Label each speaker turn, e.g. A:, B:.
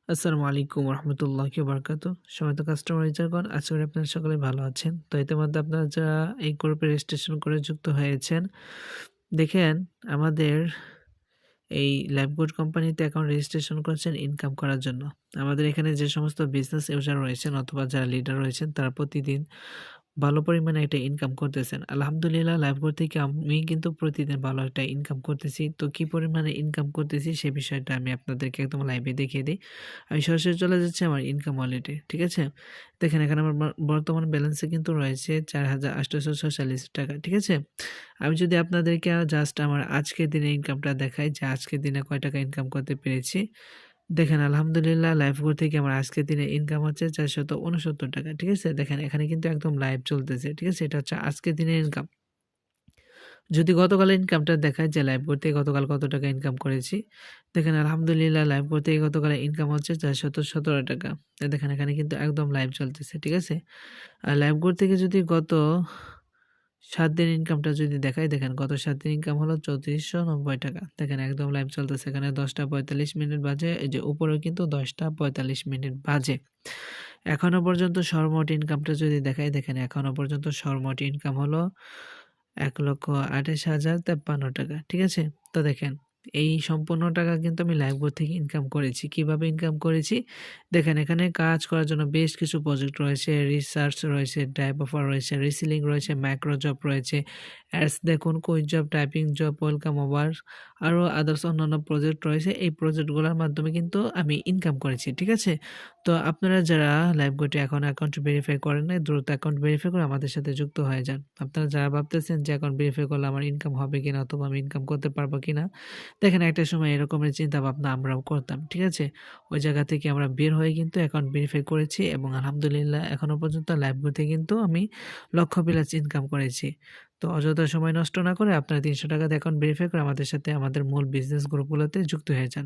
A: আসসালামু আলাইকুম রহমতুল্লাহি ওয়া বারাকাতুহু। সম্মানিত কাস্টমার রিজারগণ, আশা করি আপনারা সকলে ভালো আছেন। তো ইতিমধ্যে আপনারা যারা এই গ্রুপে রেজিস্ট্রেশন করে যুক্ত হয়েছেন, দেখেন আমাদের এই লাইফগুড কোম্পানিতে অ্যাকাউন্ট রেজিস্ট্রেশন করেছেন ইনকাম করার জন্য। আমাদের এখানে যে সমস্ত বিজনেস ইউজার রয়েছেন অথবা যারা লিডার রয়েছেন তারা প্রতিদিন ভালো পরিমাণে একটা ইনকাম করতেছেন। আলহামদুলিল্লাহ, লাইফগুড থেকে আমি কিন্তু প্রতিদিন ভালো একটা ইনকাম করতেছি। তো কি পরিমাণে ইনকাম করতেছি সে বিষয়টা আমি আপনাদেরকে একদম লাইভে দেখিয়ে দিই। আমি সরাসরি চলে যাচ্ছি আমার ইনকাম ওয়ালেটে। ঠিক আছে? দেখেন এখানে আমার বর্তমান ব্যালেন্সে কিন্তু রয়েছে ৪,৮৪৬ টাকা। ঠিক আছে? আমি যদি আপনাদেরকে জাস্ট আমার আজকের দিনের ইনকামটা দেখাই যে আজকের দিনে কয় টাকা ইনকাম করতে পেরেছি। দেখেন আলহামদুলিল্লাহ, লাইফগুড থেকে আমার আজকের দিনে ইনকাম হচ্ছে ৪৬৯ টাকা। ঠিক আছে? দেখেন এখানে কিন্তু একদম লাইভ চলতেছে। ঠিক আছে? এটা হচ্ছে আজকের দিনের ইনকাম। যদি গতকালের ইনকামটা দেখায় যে লাইভগুড থেকে গতকাল কত টাকা ইনকাম করেছি, দেখেন আলহামদুলিল্লাহ, লাইভগুড থেকে গতকালের ইনকাম হচ্ছে ৪১৭ টাকা। দেখেন এখানে কিন্তু একদম লাইভ চলতেছে। ঠিক আছে? আর লাইভগুড থেকে যদি গত ৭ দিনের ইনকামটা যদি দেখাই, দেখেন গত ৭ দিন ইনকাম হলো ৩৪৯০ টাকা। দেখেন একদম লাইভ চলতেছে। এখানে ১০টা ৪৫ মিনিট বাজে। এই যে উপরেও কিন্তু ১০টা ৪৫ মিনিট বাজে। এখনো পর্যন্ত সর্বমোট ইনকামটা যদি দেখাই, দেখেন এখনো পর্যন্ত সর্বমোট ইনকাম হলো ১,২৮,০৫৩ টাকা। ঠিক আছে? তো দেখেন এই সম্পূর্ণ টাকা কিন্তু আমি লাইভগুড থেকে ইনকাম করেছি। কিভাবে ইনকাম করেছি? দেখেন এখানে কাজ করার জন্য বেশ কিছু প্রজেক্ট রয়েছে, রিসার্চ রয়েছে, ড্রাইভ অফার রয়েছে, রিসিলিং রয়েছে, ম্যাক্রো জব রয়েছে, অ্যাডস দেখুন, quiz job, typing job, welcome over, আরও আদার্স অন্যান্য প্রজেক্ট রয়েছে। এই প্রজেক্টগুলোর মাধ্যমে কিন্তু আমি ইনকাম করেছি। ঠিক আছে? তো আপনারা যারা লাইভগুডে এখন অ্যাকাউন্ট ভেরিফাই করেন নাই, দ্রুত অ্যাকাউন্ট ভেরিফাই করে আমাদের সাথে যুক্ত হয়ে যান। আপনারা যারা ভাবতেছেন যে অ্যাকাউন্ট ভেরিফাই করলে আমার ইনকাম হবে কিনা অথবা আমি ইনকাম করতে পারবো কিনা, দেখেন একটা সময় এরকমের চিন্তা ভাবনা আমরাও করতাম। ঠিক আছে? ওই জায়গা থেকে আমরা বের হয়ে কিন্তু অ্যাকাউন্ট ভেরিফাই করেছি এবং আলহামদুলিল্লাহ এখনো পর্যন্ত লাইভগুডে কিন্তু আমি লক্ষ প্লাস ইনকাম করেছি। তো অযথা সময় নষ্ট না করে আপনারা ৩০০ টাকাতে অ্যাকাউন্ট ভেরিফাই করে আমাদের সাথে আমাদের মূল বিজনেস গ্রুপগুলোতে যুক্ত হয়ে যান।